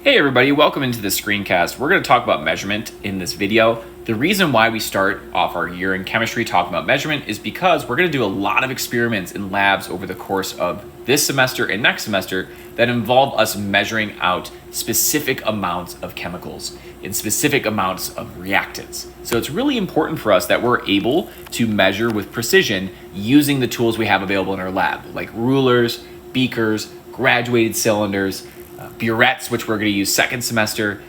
Hey everybody, welcome into this screencast. We're going to talk about measurement in this video. The reason why we start off our year in chemistry talking about measurement is because we're going to do a lot of experiments in labs over the course of this semester and next semester that involve us measuring out specific amounts of chemicals and specific amounts of reactants. So it's really important for us that we're able to measure with precision using the tools we have available in our lab, like rulers, beakers, graduated cylinders, burettes, which we're going to use second semester,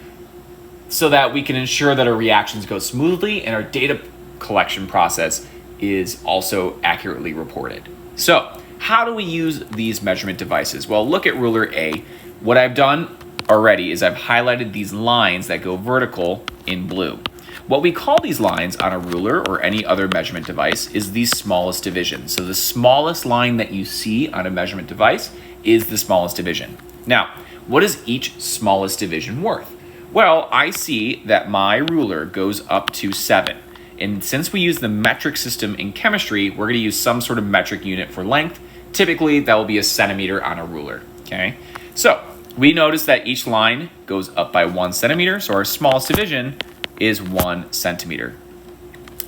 so that we can ensure that our reactions go smoothly and our data collection process is also accurately reported. So how do we use these measurement devices? Well, look at ruler A. What I've done already is I've highlighted these lines that go vertical in blue. What we call these lines on a ruler or any other measurement device is the smallest division. So the smallest line that you see on a measurement device is the smallest division. Now, what is each smallest division worth? Well, I see that my ruler goes up to 7. And since we use the metric system in chemistry, we're going to use some sort of metric unit for length. Typically, that will be a centimeter on a ruler, okay? So we notice that each line goes up by 1 centimeter, so our smallest division is 1 centimeter,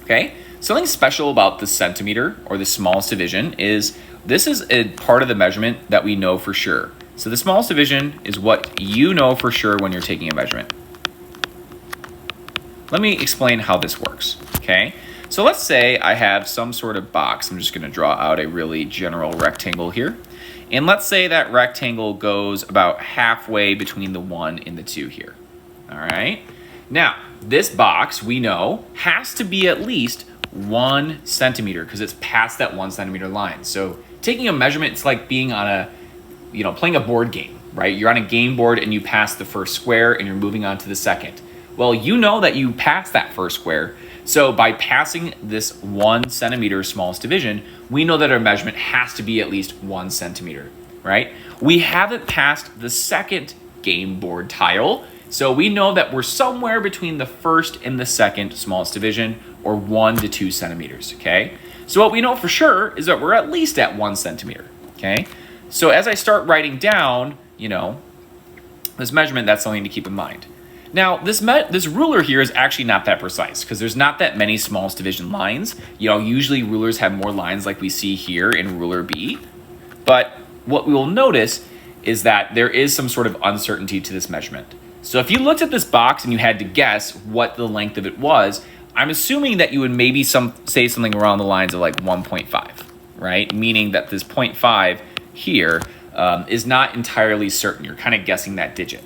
okay? Something special about the centimeter, or the smallest division, is this is a part of the measurement that we know for sure. So the smallest division is what you know for sure when you're taking a measurement. Let me explain how this works, okay? So let's say I have some sort of box. I'm just gonna draw out a really general rectangle here. And let's say that rectangle goes about halfway between the 1 and the 2 here, all right? Now, this box, we know, has to be at least 1 centimeter because it's past that 1 centimeter line. So taking a measurement, it's like being on playing a board game, right? You're on a game board and you pass the first square and you're moving on to the second. Well, you know that you passed that first square. So by passing this 1 centimeter smallest division, we know that our measurement has to be at least 1 centimeter, right? We haven't passed the second game board tile. So we know that we're somewhere between the first and the second smallest division, or 1 to 2 centimeters, okay? So what we know for sure is that we're at least at 1 centimeter, okay? So as I start writing down, this measurement, that's something to keep in mind. Now, this ruler here is actually not that precise because there's not that many smallest division lines. Usually rulers have more lines like we see here in ruler B. But what we will notice is that there is some sort of uncertainty to this measurement. So if you looked at this box and you had to guess what the length of it was, I'm assuming that you would maybe say something around the lines of like 1.5, right? Meaning that this 0.5 here is not entirely certain. You're kind of guessing that digit.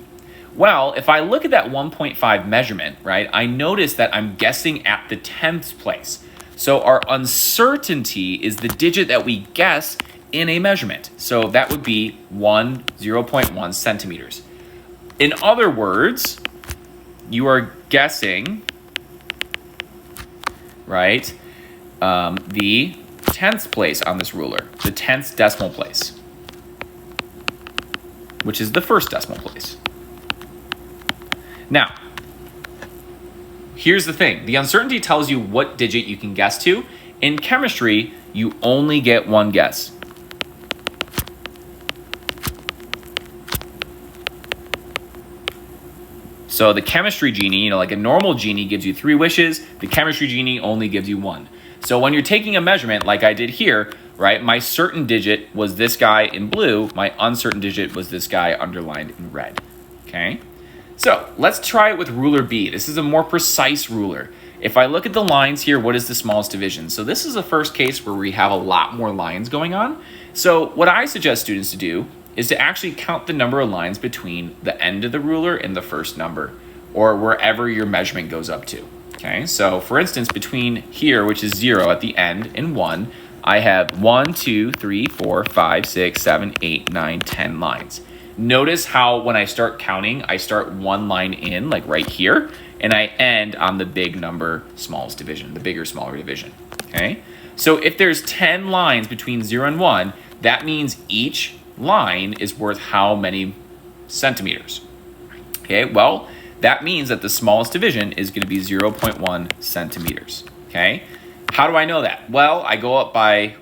Well, if I look at that 1.5 measurement, right, I notice that I'm guessing at the 10th place. So our uncertainty is the digit that we guess in a measurement. So that would be 0.1 centimeters. In other words, you are guessing, right, the 10th place on this ruler, the 10th decimal place, which is the first decimal place. Now, here's the thing. The uncertainty tells you what digit you can guess to. In chemistry, you only get one guess. So the chemistry genie, like a normal genie gives you 3 wishes. The chemistry genie only gives you 1. So when you're taking a measurement like I did here, right, my certain digit was this guy in blue. My uncertain digit was this guy underlined in red, okay? So let's try it with ruler B. This is a more precise ruler. If I look at the lines here, what is the smallest division? So this is the first case where we have a lot more lines going on. So what I suggest students to do is to actually count the number of lines between the end of the ruler and the first number, or wherever your measurement goes up to. Okay, so for instance, between here, which is 0 at the end, and 1, I have 1, 2, 3, 4, 5, 6, 7, 8, 9, 10 lines. Notice how when I start counting, I start 1 line in, like right here, and I end on the big number smallest division, the bigger, smaller division, okay? So if there's 10 lines between 0 and 1, that means each line is worth how many centimeters? Okay, well, that means that the smallest division is going to be 0.1 centimeters, okay? How do I know that? Well, I go up by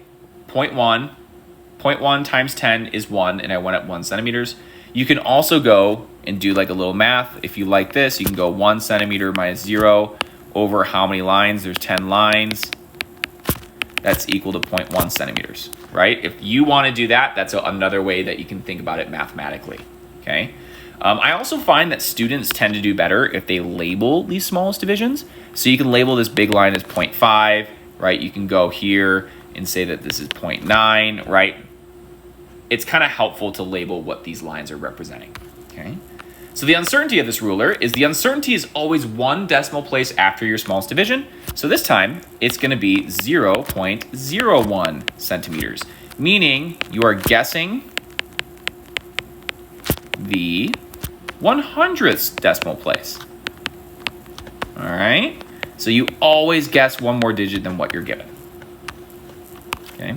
0.1. 0.1 times 10 is 1, and I went at 1 centimeters. You can also go and do like a little math. If you like this, you can go 1 centimeter minus 0 over how many lines? There's 10 lines. That's equal to 0.1 centimeters, right? If you want to do that, that's another way that you can think about it mathematically, okay? I also find that students tend to do better if they label these smallest divisions. So you can label this big line as 0.5, right? You can go here and say that this is 0.9, right? It's kind of helpful to label what these lines are representing, okay? So the uncertainty of this ruler is the uncertainty is always 1 decimal place after your smallest division. So this time it's going to be 0.01 centimeters, meaning you are guessing the 100th decimal place. All right. So you always guess one more digit than what you're given. Okay.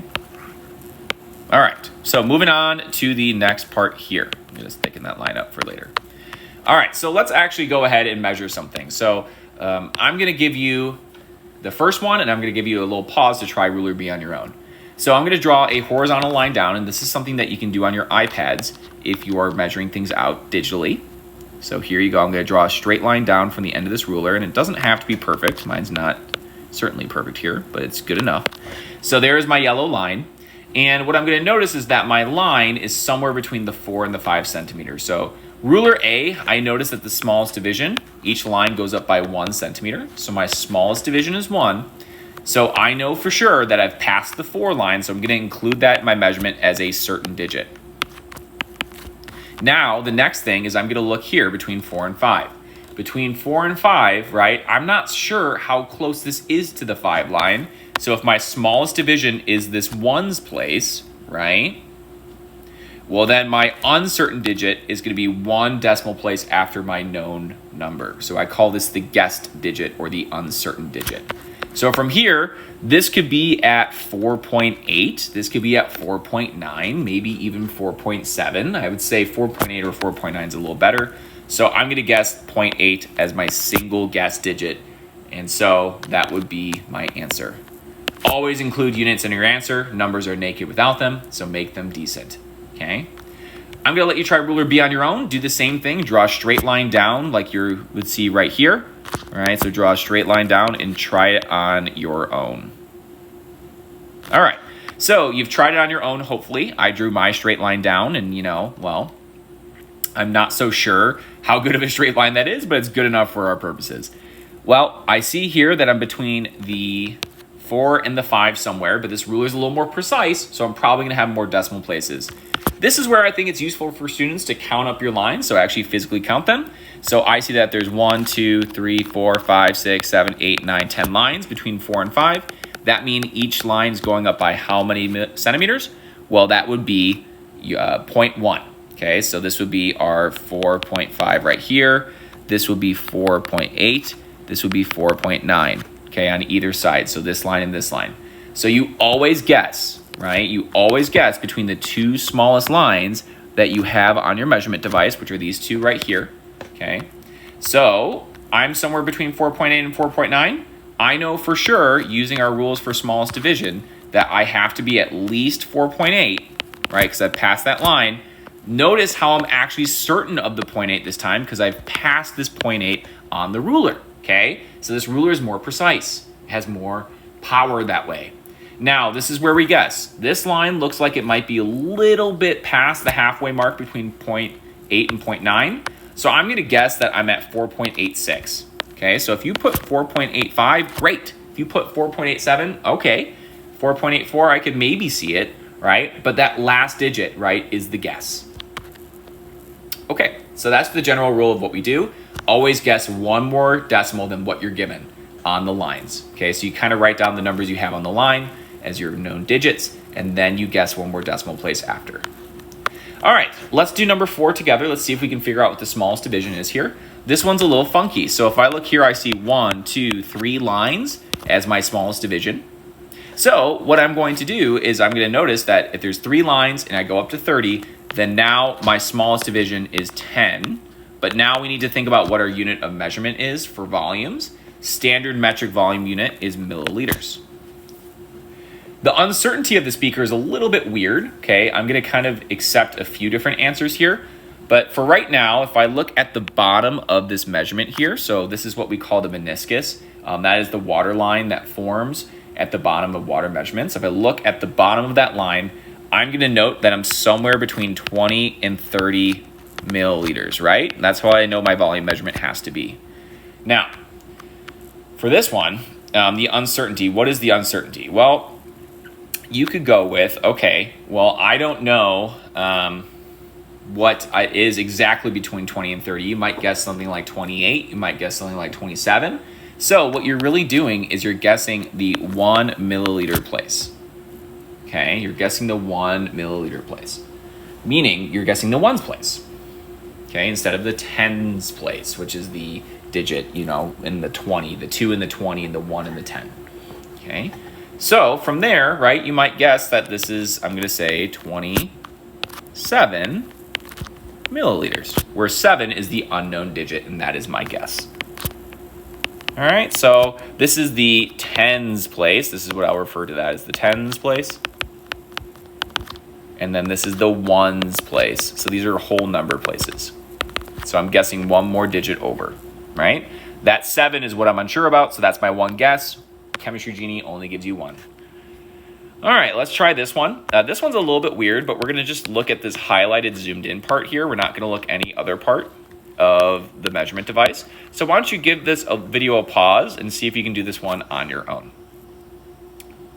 All right. So moving on to the next part here. I'm just sticking that line up for later. All right, so let's actually go ahead and measure something. So I'm going to give you the first one, and I'm going to give you a little pause to try ruler B on your own. So I'm going to draw a horizontal line down, and this is something that you can do on your iPads if you are measuring things out digitally. So here you go. I'm going to draw a straight line down from the end of this ruler, and it doesn't have to be perfect. Mine's not certainly perfect here, but it's good enough. So there is my yellow line. And what I'm going to notice is that my line is somewhere between the 4 and the 5 centimeters. So ruler A, I notice that the smallest division, each line goes up by 1 centimeter. So my smallest division is 1. So I know for sure that I've passed the 4 line, so I'm going to include that in my measurement as a certain digit. Now, the next thing is I'm going to look here between 4 and 5. Between 4 and 5, right, I'm not sure how close this is to the 5 line. So if my smallest division is this 1's place, right, well, then my uncertain digit is going to be 1 decimal place after my known number. So I call this the guessed digit or the uncertain digit. So from here, this could be at 4.8. This could be at 4.9, maybe even 4.7. I would say 4.8 or 4.9 is a little better. So I'm going to guess 0.8 as my single guess digit. And so that would be my answer. Always include units in your answer. Numbers are naked without them, so make them decent. Okay? I'm going to let you try ruler B on your own. Do the same thing. Draw a straight line down like you would see right here. All right, so draw a straight line down and try it on your own. All right, so you've tried it on your own, hopefully. I drew my straight line down and, well, I'm not so sure how good of a straight line that is, but it's good enough for our purposes. Well, I see here that I'm between the 4 and the 5 somewhere, but this ruler is a little more precise, so I'm probably going to have more decimal places. This is where I think it's useful for students to count up your lines, so actually physically count them. So I see that there's 1, 2, 3, 4, 5, 6, 7, 8, 9, 10 lines between 4 and 5. That means each line is going up by how many centimeters? Well, that would be 0.1. Okay, so this would be our 4.5 right here. This would be 4.8. This would be 4.9, okay, on either side. So this line and this line. So you always guess, right? You always guess between the 2 smallest lines that you have on your measurement device, which are these 2 right here, okay? So I'm somewhere between 4.8 and 4.9. I know for sure, using our rules for smallest division, that I have to be at least 4.8, right? Because I've passed that line. Notice how I'm actually certain of the 0.8 this time because I've passed this 0.8 on the ruler, okay? So this ruler is more precise. It has more power that way. Now, this is where we guess. This line looks like it might be a little bit past the halfway mark between 0.8 and 0.9. So I'm going to guess that I'm at 4.86, okay? So if you put 4.85, great. If you put 4.87, okay. 4.84, I could maybe see it, right? But that last digit, right, is the guess. Okay, so that's the general rule of what we do. Always guess one more decimal than what you're given on the lines. Okay, so you kind of write down the numbers you have on the line as your known digits, and then you guess one more decimal place after. All right, let's do number 4 together. Let's see if we can figure out what the smallest division is here. This one's a little funky. So if I look here, I see 1, 2, 3 lines as my smallest division. So what I'm going to do is I'm going to notice that if there's 3 lines and I go up to 30, then now my smallest division is 10. But now we need to think about what our unit of measurement is for volumes. Standard metric volume unit is milliliters. The uncertainty of the speaker is a little bit weird, okay? I'm going to kind of accept a few different answers here. But for right now, if I look at the bottom of this measurement here, so this is what we call the meniscus. That is the water line that forms at the bottom of water measurements. If I look at the bottom of that line, I'm going to note that I'm somewhere between 20 and 30 milliliters, right? That's how I know my volume measurement has to be. Now, for this one, the uncertainty, what is the uncertainty? Well, you could go with, okay, well, I don't know what is exactly between 20 and 30. You might guess something like 28. You might guess something like 27. So what you're really doing is you're guessing the 1 milliliter place. Okay, you're guessing the 1 milliliter place, meaning you're guessing the ones place. Okay, instead of the tens place, which is the digit, you know, in the 20, the 2 and the 20 and the 1 and the 10. Okay, so from there, right, you might guess that this is, I'm going to say 27 milliliters, where 7 is the unknown digit, and that is my guess. All right, so this is the tens place. This is what I'll refer to that as the tens place. And then this is the ones place. So these are whole number places. So I'm guessing one more digit over, right? That 7 is what I'm unsure about, so that's my one guess. Chemistry Genie only gives you one. All right, let's try this one. This one's a little bit weird, but we're going to just look at this highlighted zoomed in part here. We're not going to look any other part of the measurement device. So why don't you give this video a pause and see if you can do this one on your own.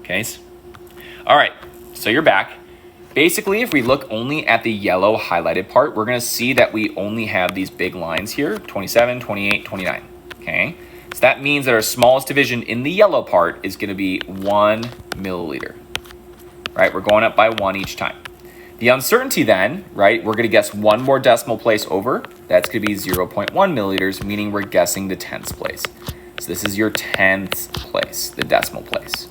Okay. All right, so you're back. Basically, if we look only at the yellow highlighted part, we're going to see that we only have these big lines here, 27, 28, 29. Okay. So that means that our smallest division in the yellow part is going to be 1 milliliter. Right? We're going up by 1 each time. The uncertainty then, right, we're going to guess one more decimal place over. That's going to be 0.1 milliliters, meaning we're guessing the tenths place. So this is your tenths place, the decimal place.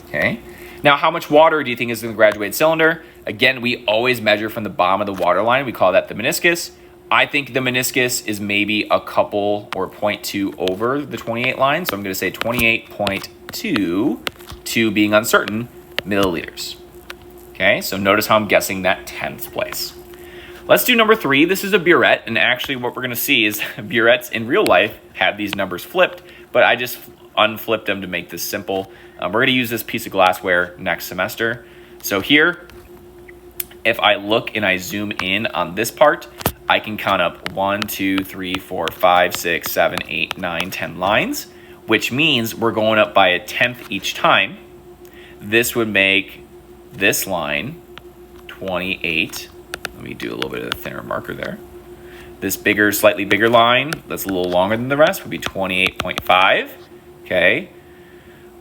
Okay. Now, how much water do you think is in the graduated cylinder? Again, we always measure from the bottom of the water line. We call that the meniscus. I think the meniscus is maybe a couple or 0.2 over the 28 line. So I'm going to say 28.2, 2 being uncertain, milliliters. Okay, so notice how I'm guessing that tenth place. Let's do number 3. This is a burette, and actually what we're going to see is burettes in real life have these numbers flipped, but I just unflipped them to make this simple. We're going to use this piece of glassware next semester. So here, if I look and I zoom in on this part, I can count up 1, 2, 3, 4, 5, 6, 7, 8, 9, 10 lines, which means we're going up by a tenth each time. This would make this line 28. Let me do a little bit of a thinner marker there. This bigger, slightly bigger line that's a little longer than the rest would be 28.5. Okay.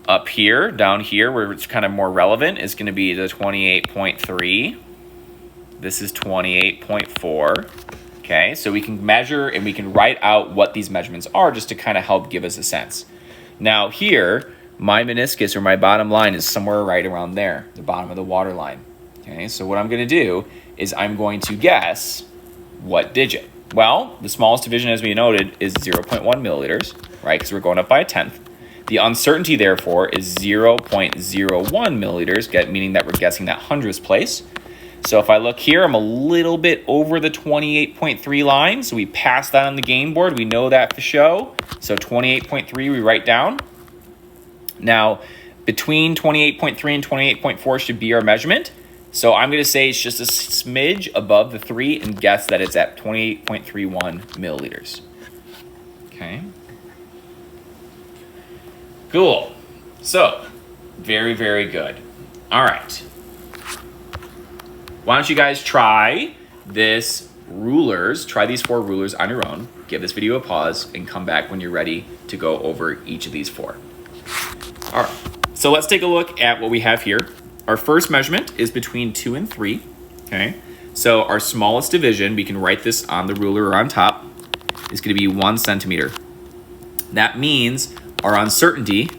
Up here, down here, where it's kind of more relevant, is going to be the 28.3. This is 28.4. Okay, so we can measure and we can write out what these measurements are just to kind of help give us a sense. Now here, my meniscus or my bottom line is somewhere right around there, the bottom of the water line. Okay, so what I'm going to do is I'm going to guess what digit. Well, the smallest division, as we noted, is 0.1 milliliters, right, because we're going up by a tenth. The uncertainty, therefore, is 0.01 milliliters, meaning that we're guessing that hundredths place. So if I look here, I'm a little bit over the 28.3 line, so we pass that on the game board. We know that for show. So 28.3 we write down. Now, between 28.3 and 28.4 should be our measurement. So I'm going to say it's just a smidge above the 3 and guess that it's at 28.31 milliliters. Okay. Cool. So, very, very good. All right. Why don't you guys try these 4 rulers on your own. Give this video a pause and come back when you're ready to go over each of these 4. All right, so let's take a look at what we have here. Our first measurement is between 2 and 3, okay? So our smallest division, we can write this on the ruler or on top, is going to be 1 centimeter. That means our uncertainty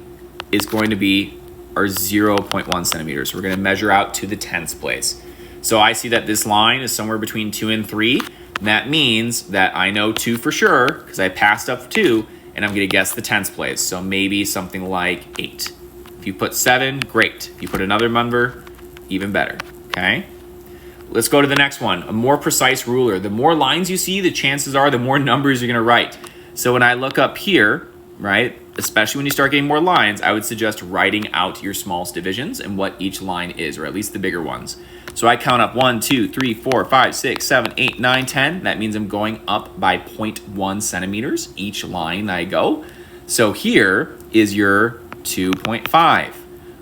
is going to be our 0.1 centimeters. So we're going to measure out to the tenths place. So I see that this line is somewhere between 2 and 3, and that means that I know 2 for sure because I passed up 2, and I'm going to guess the tenths place. So maybe something like 8. If you put 7, great. If you put another number, even better, okay? let's go to the next one, a more precise ruler. The more lines you see, the chances are the more numbers you're gonna write. So when I look up here, right, especially when you start getting more lines, I would suggest writing out your smallest divisions and what each line is, or at least the bigger ones. So I count up 1, 2, 3, 4, 5, 6, 7, 8, 9, 10. That means I'm going up by 0.1 centimeters each line I go. So here is your 2.5.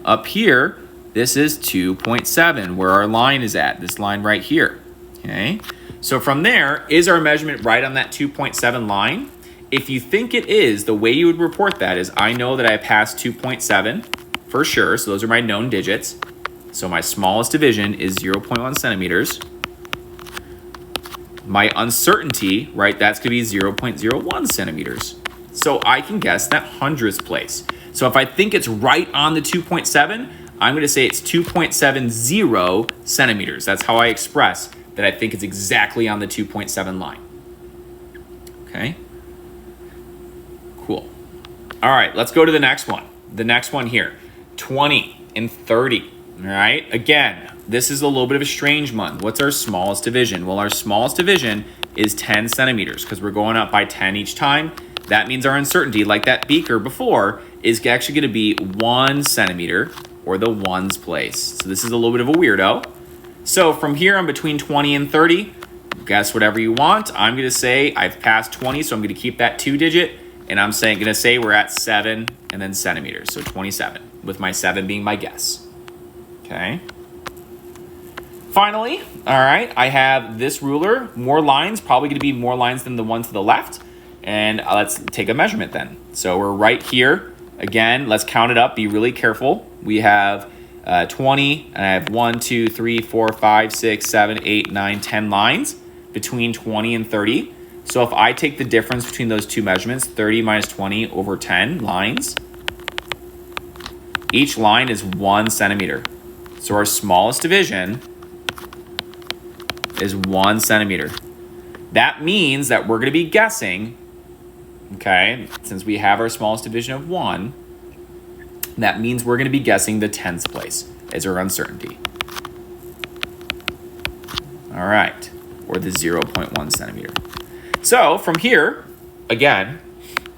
Up here, this is 2.7, where our line is at, this line right here, okay? So from there, is our measurement right on that 2.7 line? If you think it is, the way you would report that is I know that I passed 2.7 for sure, so those are my known digits. So my smallest division is 0.1 centimeters. My uncertainty, right, that's gonna be 0.01 centimeters. So I can guess that hundredths place. So if I think it's right on the 2.7, I'm gonna say it's 2.70 centimeters. That's how I express that I think it's exactly on the 2.7 line. Okay, cool. All right, let's go to the next one. The next one here, 20 and 30, all right? Again, this is a little bit of a strange one. What's our smallest division? Well, our smallest division is 10 centimeters because we're going up by 10 each time. That means our uncertainty, like that beaker before, is actually gonna be 1 centimeter, or the ones place. So this is a little bit of a weirdo. So from here, I'm between 20 and 30. Guess whatever you want. I'm gonna say I've passed 20, so I'm gonna keep that 2 digit, and I'm gonna say we're at 7 and then centimeters, so 27, with my 7 being my guess. Okay. Finally, all right, I have this ruler, more lines, probably gonna be more lines than the one to the left, and let's take a measurement then. So we're right here. Again, let's count it up, be really careful. We have 20, and I have 1, 2, 3, 4, 5, 6, 7, 8, 9, 10 lines between 20 and 30. So if I take the difference between those two measurements, 30 minus 20 over 10 lines, each line is 1 centimeter. So our smallest division is 1 centimeter. That means that we're gonna be guessing, okay, since we have our smallest division of 1, that means we're gonna be guessing the 10th place as our uncertainty. All right, or the 0.1 centimeter. So from here, again,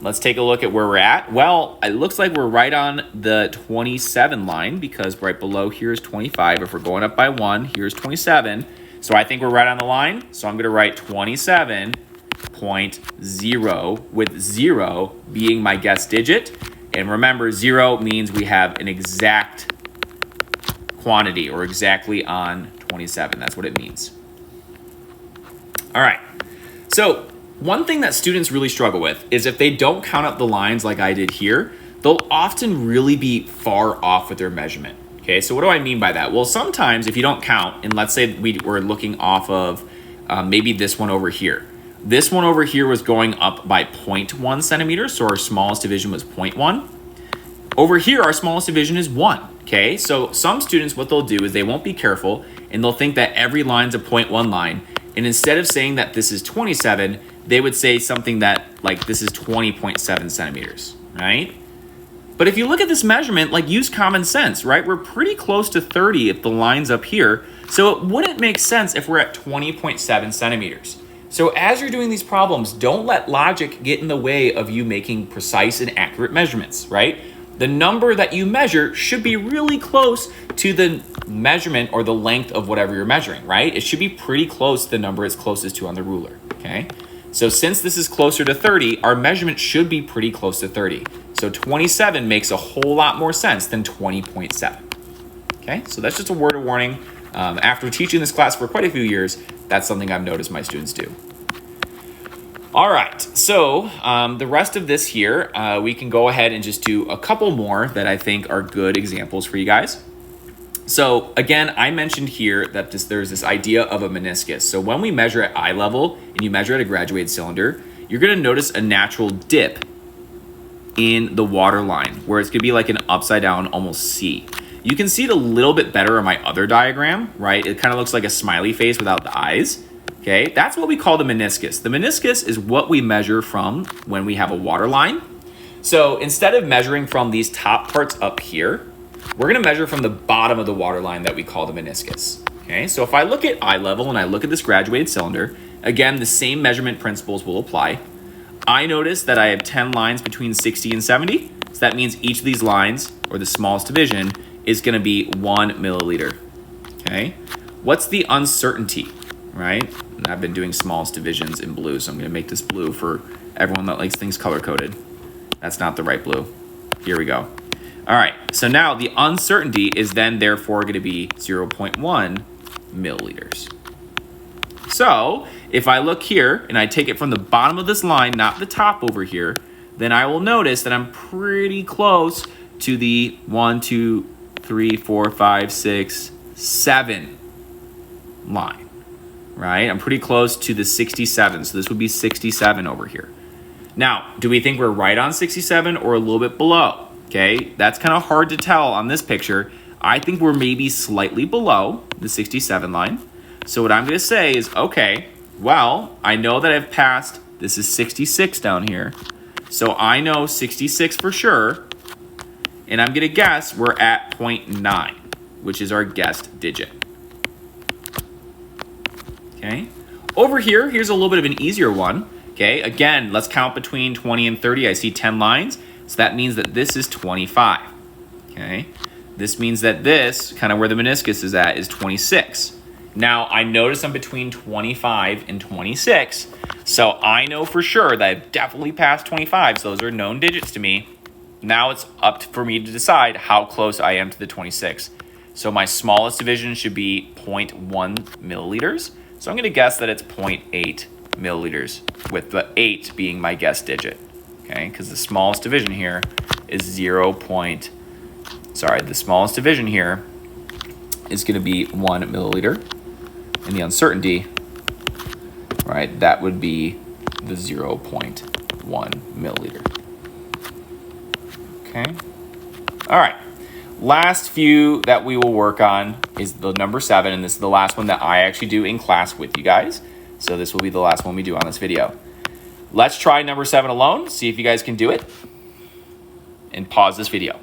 let's take a look at where we're at. Well, it looks like we're right on the 27 line because right below here is 25. If we're going up by 1, here's 27. So I think we're right on the line. So I'm gonna write 27.0 with 0 being my guess digit. And remember, 0 means we have an exact quantity or exactly on 27. That's what it means. All right, so one thing that students really struggle with is if they don't count up the lines like I did here, they'll often really be far off with their measurement. Okay, so what do I mean by that? Well, sometimes if you don't count, and let's say we're looking off of maybe this one over here. This one over here was going up by 0.1 centimeters, so our smallest division was 0.1. Over here, our smallest division is 1, okay? So some students, what they'll do is they won't be careful, and they'll think that every line's a 0.1 line, and instead of saying that this is 27, they would say something that, like, this is 20.7 centimeters, right? But if you look at this measurement, like, use common sense, right? We're pretty close to 30 if the line's up here, so it wouldn't make sense if we're at 20.7 centimeters. So as you're doing these problems, don't let logic get in the way of you making precise and accurate measurements, right? The number that you measure should be really close to the measurement or the length of whatever you're measuring, right? It should be pretty close to the number it's closest to on the ruler, okay? So since this is closer to 30, our measurement should be pretty close to 30. So 27 makes a whole lot more sense than 20.7, okay? So that's just a word of warning. After teaching this class for quite a few years, that's something I've noticed my students do. All right, so the rest of this here, we can go ahead and just do a couple more that I think are good examples for you guys. So again, I mentioned here that there's this idea of a meniscus. So when we measure at eye level and you measure at a graduated cylinder, you're gonna notice a natural dip in the water line where it's gonna be like an upside down, almost C. You can see it a little bit better on my other diagram, right? It kind of looks like a smiley face without the eyes, okay? That's what we call the meniscus. The meniscus is what we measure from when we have a water line. So instead of measuring from these top parts up here, we're gonna measure from the bottom of the water line that we call the meniscus, Okay, so if I look at eye level and I look at this graduated cylinder, again, the same measurement principles will apply. I notice that I have 10 lines between 60 and 70. So that means each of these lines, or the smallest division, is going to be 1 milliliter. Okay, what's the uncertainty, right? And I've been doing smallest divisions in blue, so I'm going to make this blue for everyone that likes things color-coded. That's not the right blue. Here we go. All right, so now the uncertainty is then therefore going to be 0.1 milliliters. So if I look here and I take it from the bottom of this line, not the top over here, then I will notice that I'm pretty close to the 1, 2, 3, 4, 5, 6, 7 line, right? I'm pretty close to the 67, so this would be 67 over here. Now, do we think we're right on 67 or a little bit below? Okay, that's kind of hard to tell on this picture. I think we're maybe slightly below the 67 line. So what I'm going to say is, okay, well, I know that I've passed, this is 66 down here. So I know 66 for sure. And I'm going to guess we're at 0.9, which is our guessed digit. Okay. Over here, here's a little bit of an easier one. Okay, again, let's count between 20 and 30. I see 10 lines. So that means that this is 25. Okay. This means that this, kind of where the meniscus is at, is 26. Now, I notice I'm between 25 and 26, so I know for sure that I've definitely passed 25, so those are known digits to me. Now it's up for me to decide how close I am to the 26. So my smallest division should be 0.1 milliliters, so I'm going to guess that it's 0.8 milliliters, with the 8 being my guess digit, okay? Because the smallest division here is the smallest division here is going to be 1 milliliter. And the uncertainty, right, that would be the 0.1 milliliter. Okay. All right. Last few that we will work on is the number 7, and this is the last one that I actually do in class with you guys. So this will be the last one we do on this video. Let's try number 7 alone, see if you guys can do it, and pause this video.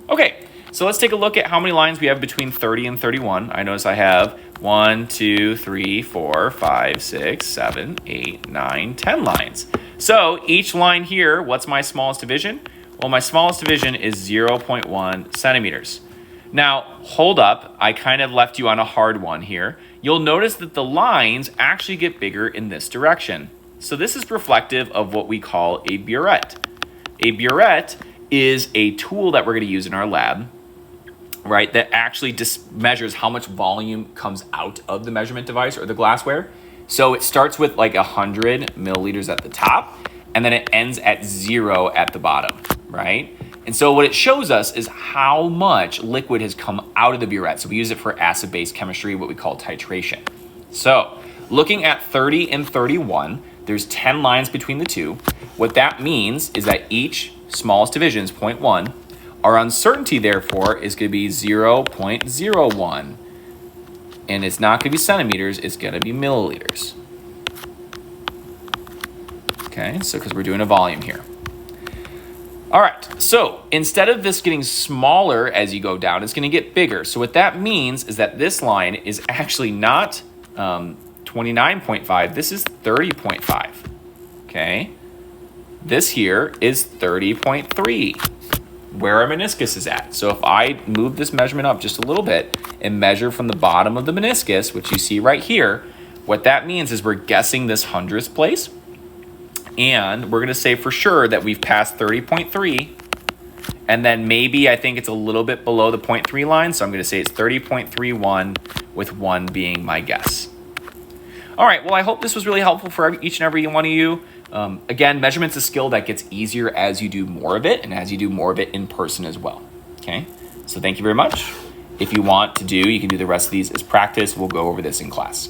Okay. So let's take a look at how many lines we have between 30 and 31. I notice I have 1, 2, 3, 4, 5, 6, 7, 8, 9, 10 lines. So each line here, what's my smallest division? Well, my smallest division is 0.1 centimeters. Now, hold up. I kind of left you on a hard one here. You'll notice that the lines actually get bigger in this direction. So this is reflective of what we call a burette. A burette is a tool that we're going to use in our lab, right, that actually just measures how much volume comes out of the measurement device or the glassware. So it starts with like 100 milliliters at the top, and then it ends at 0 at the bottom, right? And so what it shows us is how much liquid has come out of the burette. So we use it for acid-base chemistry, what we call titration. So looking at 30 and 31, there's 10 lines between the two. What that means is that each smallest division is 0.1. Our uncertainty, therefore, is going to be 0.01. And it's not going to be centimeters, it's going to be milliliters. Okay, so because we're doing a volume here. All right, so instead of this getting smaller as you go down, it's going to get bigger. So what that means is that this line is actually not 29.5, this is 30.5. Okay, this here is 30.3. Where our meniscus is at. So if I move this measurement up just a little bit and measure from the bottom of the meniscus, which you see right here, what that means is we're guessing this hundredths place, and we're going to say for sure that we've passed 30.3, and then maybe I think it's a little bit below the 0.3 line, so I'm going to say it's 30.31 with 1 being my guess. All right, well, I hope this was really helpful for each and every one of you. Again, measurement's a skill that gets easier as you do more of it and as you do more of it in person as well. Okay, so thank you very much. If you want to do, you can do the rest of these as practice. We'll go over this in class.